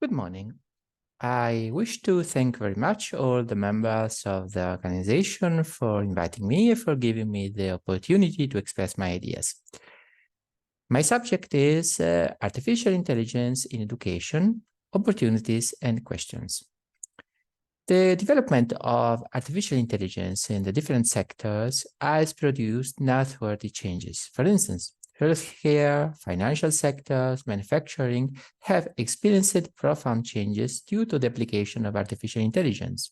Good morning. I wish to thank very much all the members of the organization for inviting me and for giving me the opportunity to express my ideas. My subject is artificial intelligence in education, opportunities and questions. The development of artificial intelligence in the different sectors has produced noteworthy changes. For instance, healthcare, financial sectors, manufacturing have experienced profound changes due to the application of artificial intelligence.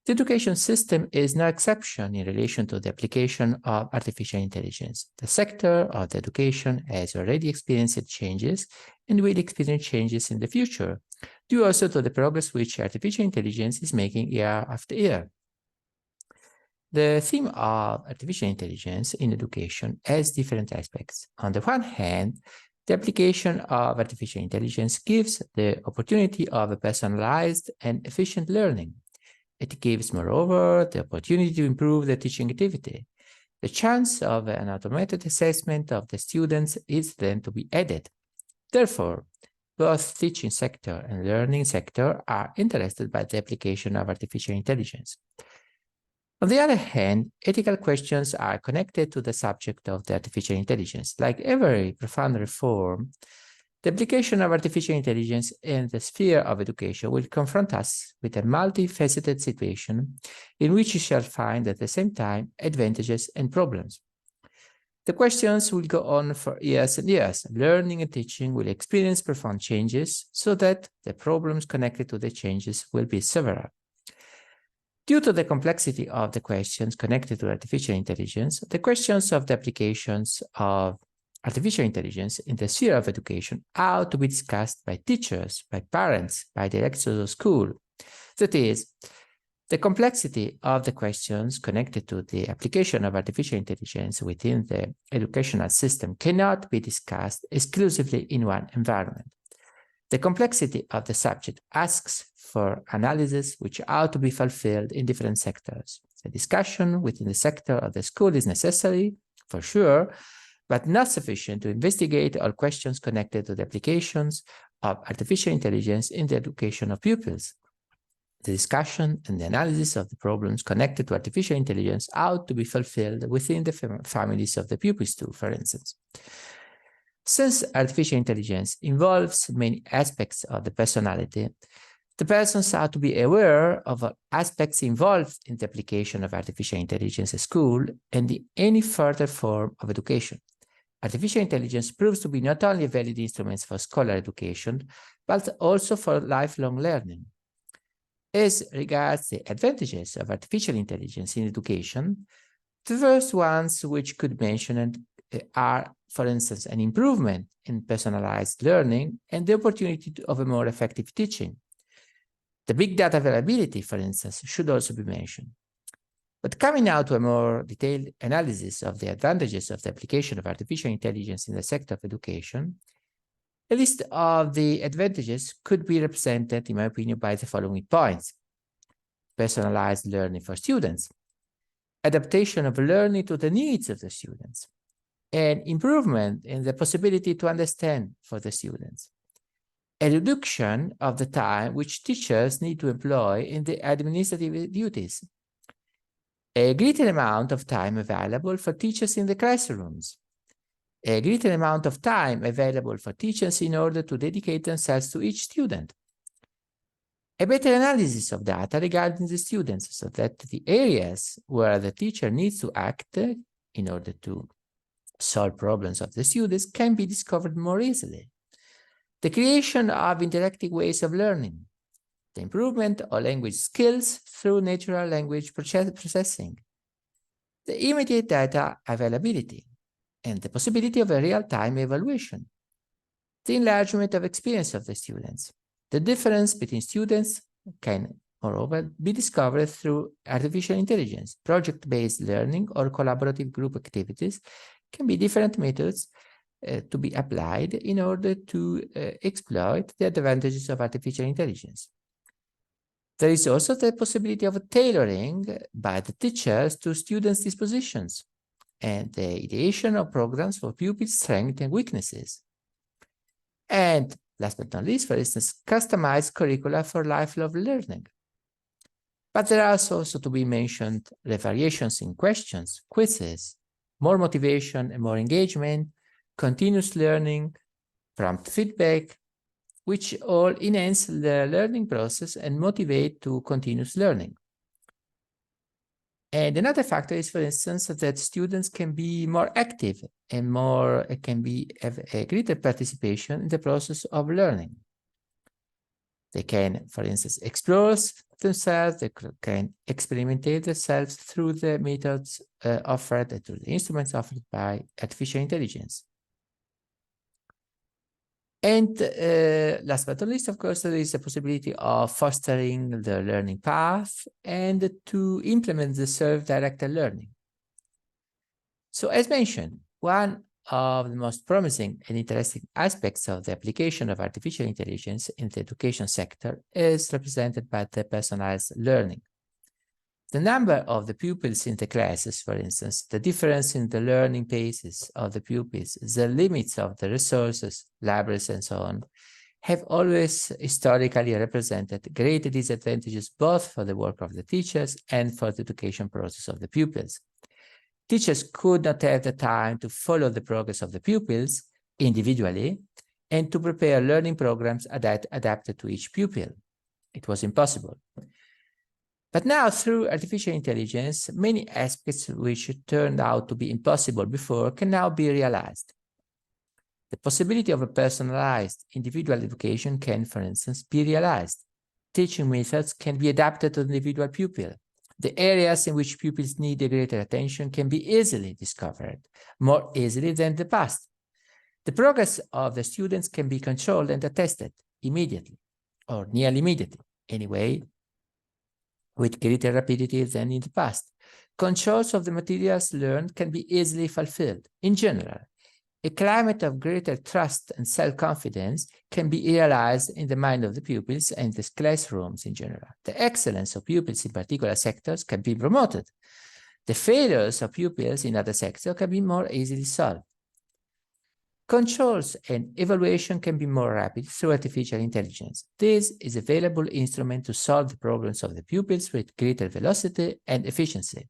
The education system is no exception in relation to the application of artificial intelligence. The sector of the education has already experienced changes and will experience changes in the future, due also to the progress which artificial intelligence is making year after year. The theme of artificial intelligence in education has different aspects. On the one hand, the application of artificial intelligence gives the opportunity of a personalized and efficient learning. It gives, moreover, the opportunity to improve the teaching activity. The chance of an automated assessment of the students is then to be added. Therefore, both teaching sector and learning sector are interested by the application of artificial intelligence. On the other hand, ethical questions are connected to the subject of the artificial intelligence. Like every profound reform, the application of artificial intelligence in the sphere of education will confront us with a multifaceted situation in which we shall find at the same time advantages and problems. The questions will go on for years and years. Learning and teaching will experience profound changes so that the problems connected to the changes will be several. Due to the complexity of the questions connected to artificial intelligence, the questions of the applications of artificial intelligence in the sphere of education are to be discussed by teachers, by parents, by directors of school. That is, the complexity of the questions connected to the application of artificial intelligence within the educational system cannot be discussed exclusively in one environment. The complexity of the subject asks for analysis which are to be fulfilled in different sectors. The discussion within the sector of the school is necessary, for sure, but not sufficient to investigate all questions connected to the applications of artificial intelligence in the education of pupils. The discussion and the analysis of the problems connected to artificial intelligence ought to be fulfilled within the families of the pupils too, for instance. Since artificial intelligence involves many aspects of the personality, the persons are to be aware of aspects involved in the application of artificial intelligence at school and in any further form of education. Artificial intelligence proves to be not only a valid instrument for scholar education, but also for lifelong learning. As regards the advantages of artificial intelligence in education, the first ones which could mention are, for instance, an improvement in personalized learning and the opportunity of a more effective teaching. The big data availability, for instance, should also be mentioned. But coming now to a more detailed analysis of the advantages of the application of artificial intelligence in the sector of education, a list of the advantages could be represented, in my opinion, by the following points. Personalized learning for students, adaptation of learning to the needs of the students, and improvement in the possibility to understand for the students, a reduction of the time which teachers need to employ in the administrative duties, a greater amount of time available for teachers in the classrooms, a greater amount of time available for teachers in order to dedicate themselves to each student, a better analysis of data regarding the students so that the areas where the teacher needs to act in order to solve problems of the students can be discovered more easily, the creation of interactive ways of learning, the improvement of language skills through natural language processing, the immediate data availability, and the possibility of a real-time evaluation, the enlargement of experience of the students. The difference between students can, moreover, be discovered through artificial intelligence. Project-based learning or collaborative group activities can be different methods to be applied in order to exploit the advantages of artificial intelligence. There is also the possibility of tailoring by the teachers to students' dispositions and the ideation of programs for pupils' strengths and weaknesses. And Last but not least, for instance, customized curricula for lifelong learning. But there are also to be mentioned the variations in questions, quizzes, more motivation and more engagement, continuous learning, prompt feedback, which all enhance the learning process and motivate to continuous learning. And another factor is, for instance, that students can be more active and have a greater participation in the process of learning. They can, for instance, explore themselves, they can experiment themselves through the methods offered, through the instruments offered by artificial intelligence. And last but not least, of course, there is the possibility of fostering the learning path and to implement the self-directed learning. So as mentioned, one of the most promising and interesting aspects of the application of artificial intelligence in the education sector is represented by the personalized learning. The number of the pupils in the classes, for instance, the difference in the learning paces of the pupils, the limits of the resources, libraries, and so on, have always historically represented great disadvantages both for the work of the teachers and for the education process of the pupils. Teachers could not have the time to follow the progress of the pupils individually and to prepare learning programs adapted to each pupil. It was impossible. But now, through artificial intelligence, many aspects which turned out to be impossible before can now be realized. The possibility of a personalized individual education can, for instance, be realized. Teaching methods can be adapted to the individual pupil. The areas in which pupils need a greater attention can be easily discovered, more easily than the past. The progress of the students can be controlled and attested immediately, or nearly immediately, anyway, with greater rapidity than in the past. Controls of the materials learned can be easily fulfilled. In general, a climate of greater trust and self-confidence can be realized in the mind of the pupils and the classrooms in general. The excellence of pupils in particular sectors can be promoted. The failures of pupils in other sectors can be more easily solved. Controls and evaluation can be more rapid through artificial intelligence. This is a valuable instrument to solve the problems of the pupils with greater velocity and efficiency.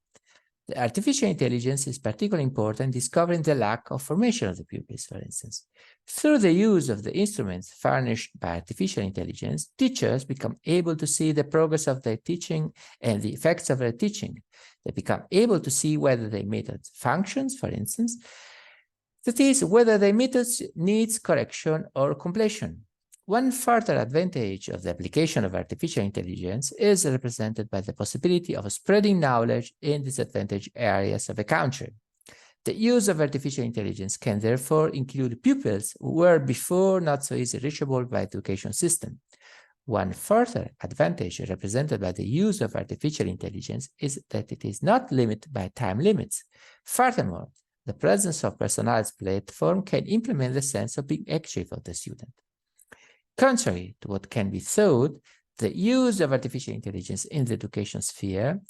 The artificial intelligence is particularly important in discovering the lack of formation of the pupils, for instance. Through the use of the instruments furnished by artificial intelligence, teachers become able to see the progress of their teaching and the effects of their teaching. They become able to see whether their method functions, for instance, that is, whether the method needs correction or completion. One further advantage of the application of artificial intelligence is represented by the possibility of spreading knowledge in disadvantaged areas of a country. The use of artificial intelligence can therefore include pupils who were before not so easily reachable by the education system. One further advantage represented by the use of artificial intelligence is that it is not limited by time limits. Furthermore, the presence of personalized platform can implement the sense of being active of the student. Contrary to what can be thought, the use of artificial intelligence in the education sphere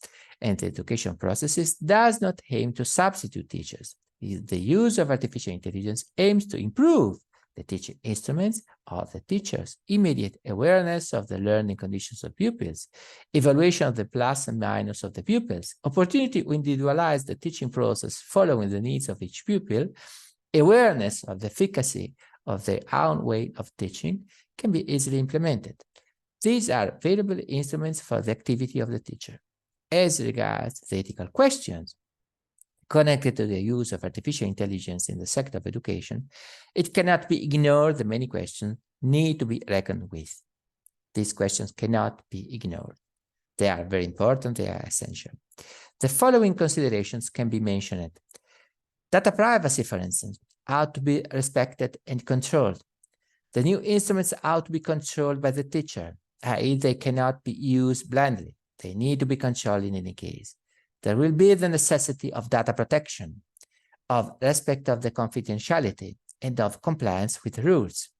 and the education processes does not aim to substitute teachers. The use of artificial intelligence aims to improve the teaching instruments of the teachers, immediate awareness of the learning conditions of pupils, evaluation of the plus and minus of the pupils, opportunity to individualize the teaching process following the needs of each pupil, awareness of the efficacy of their own way of teaching can be easily implemented. These are valuable instruments for the activity of the teacher. As regards the ethical questions connected to the use of artificial intelligence in the sector of education, it cannot be ignored that many questions need to be reckoned with. These questions cannot be ignored. They are very important, they are essential. The following considerations can be mentioned. Data privacy, for instance, ought to be respected and controlled. The new instruments ought to be controlled by the teacher, i.e., they cannot be used blindly. They need to be controlled in any case. There will be the necessity of data protection, of respect of the confidentiality, and of compliance with rules.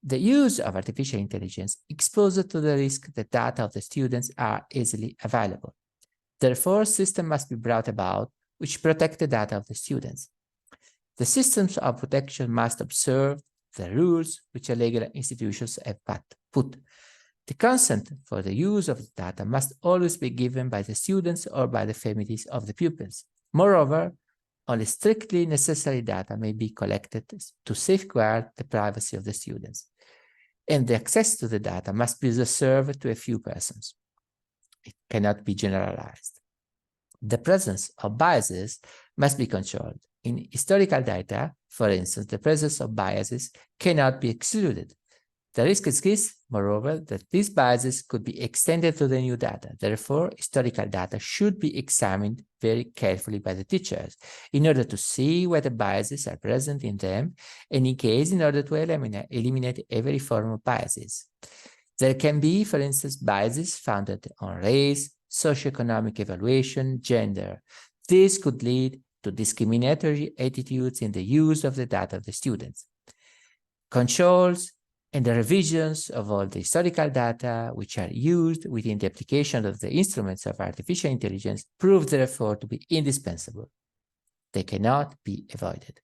The use of artificial intelligence exposes to the risk that data of the students are easily available. Therefore, systems must be brought about which protect the data of the students. The systems of protection must observe the rules which legal institutions have put. The consent for the use of the data must always be given by the students or by the families of the pupils. Moreover, only strictly necessary data may be collected to safeguard the privacy of the students, and the access to the data must be reserved to a few persons. It cannot be generalized. The presence of biases must be controlled. In historical data, for instance, the presence of biases cannot be excluded. The risk exists, moreover, that these biases could be extended to the new data. Therefore, historical data should be examined very carefully by the teachers in order to see whether biases are present in them, and in case, in order to eliminate every form of biases. There can be, for instance, biases founded on race, socioeconomic evaluation, gender. This could lead to discriminatory attitudes in the use of the data of the students. Controls and the revisions of all the historical data which are used within the application of the instruments of artificial intelligence prove therefore to be indispensable. They cannot be avoided.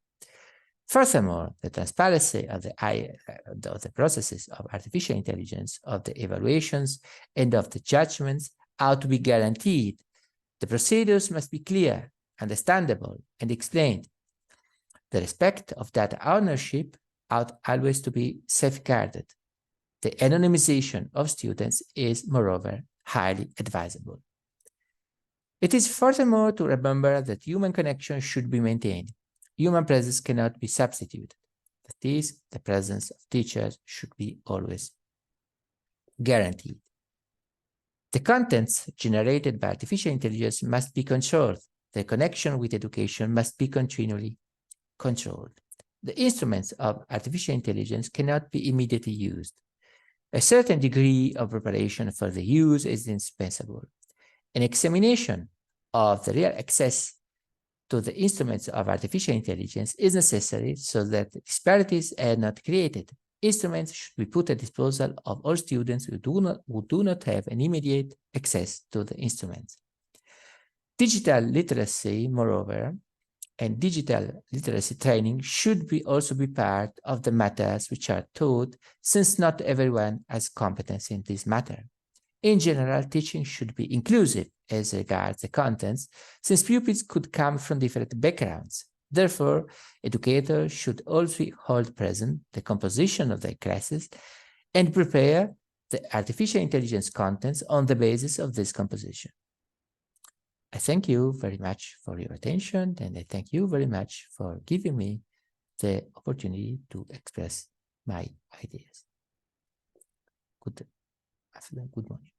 Furthermore, the transparency of the processes of artificial intelligence, of the evaluations, and of the judgments ought to be guaranteed. The procedures must be clear, understandable, and explained. The respect of data ownership ought always to be safeguarded. The anonymization of students is, moreover, highly advisable. It is furthermore to remember that human connection should be maintained. Human presence cannot be substituted. That is, the presence of teachers should be always guaranteed. The contents generated by artificial intelligence must be controlled. The connection with education must be continually controlled. The instruments of artificial intelligence cannot be immediately used. A certain degree of preparation for the use is indispensable. An examination of the real access to the instruments of artificial intelligence is necessary so that disparities are not created. Instruments should be put at disposal of all students who do not have an immediate access to the instruments. Digital literacy, moreover, and digital literacy training should also be part of the matters which are taught, since not everyone has competence in this matter. In general, teaching should be inclusive as regards the contents, since pupils could come from different backgrounds. Therefore, educators should also hold present the composition of their classes and prepare the artificial intelligence contents on the basis of this composition. I thank you very much for your attention, and I thank you very much for giving me the opportunity to express my ideas. Good afternoon, good morning.